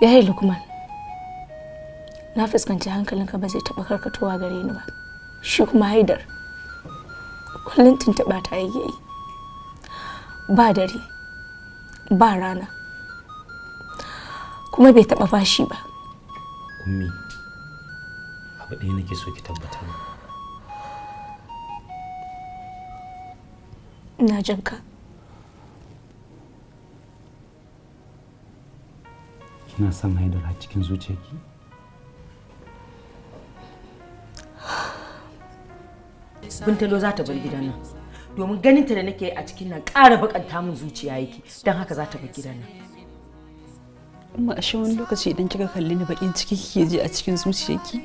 Yayi Lukman, na fuskanci hankalinka ba zai taɓa karkatowa gare ni ba. Shi kuma Haidar, kullum tuntuɓa ta yake yi. Ba dare, ba rana, kuma bai taɓa fashi ba. Ummi, abu ɗaya nake so ki tabbatar. Ina jin ka. Kina son Haidar a cikin zuciyarki? Buntalo za ta bar gidan nan. Domin ganinta da nake a cikin nan ƙara bakanta min zuciya yake. Don haka za ta bar gidan nan. Amma ashe wani lokaci idan kika kalli ni bakin ciki kike ji a cikin zuciyarki?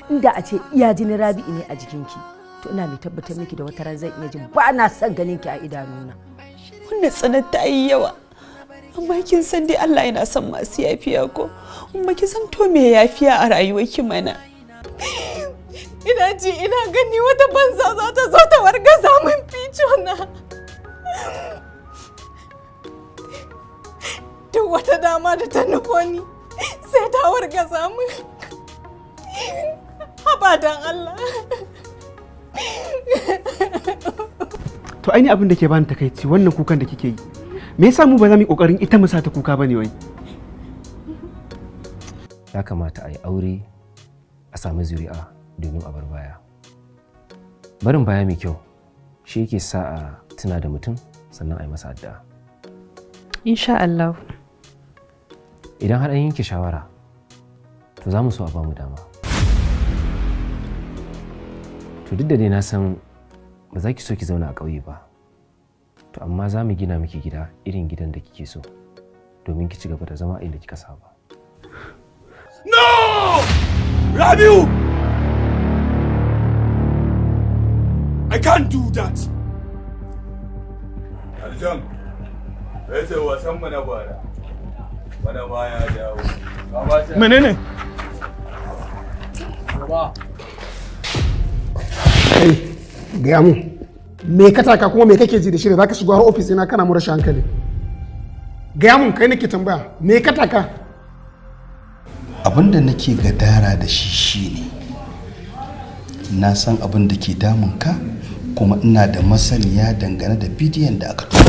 Inda a ce iya jini Rabi'u ne a jikinki, to ina mai tabbatar miki da wata ran zan iya jin ba na son ganin ki a idanuna. Wannan tsanar ta yi yawa. Amma kin san dai Allah yana son masu yafiya ko? Amma ki san to me yafiya a rayuwarki mana? Ina ji ina gani wata banza za ta zo ta wargaza min ficona. Duk wata dama da ta nufo ni sai ta wargaza min. Abadan Allah. To aini abin da ke bani takaici wannan kukan da kike yi. Me yasa mu ba za mu yi kokarin ita mu sa ta kuka bane wai? Ya kamata a yi aure a sami zuri'a domin a bar baya. Barin baya mai kyau shi yake sa a tuna da mutum sannan a yi masa addu'a. Insha Allah. Idan har an yanke shawara to za mu so a ba mu dama. To duk da dai na san ba za ki so ki zauna a ƙauye ba. To amma za mu gina miki gida irin gidan da kike so domin ki ci gaba da zama inda kika saba. No! Rabiu! I can't do that. Aljan, sai wasan mu na bara. Bana baya dawo. Menene? Baba. Kai, gaya mu. Me ka taka kuma me kake ji da shi da zaka shigo har office ina kana mu rashin hankali? Gaya mun kai nake tambaya. Me ka taka? Abinda nake gadara da shi shine na san abin da ke damun ka kuma ina da masaniya dangane da bidiyon da aka tura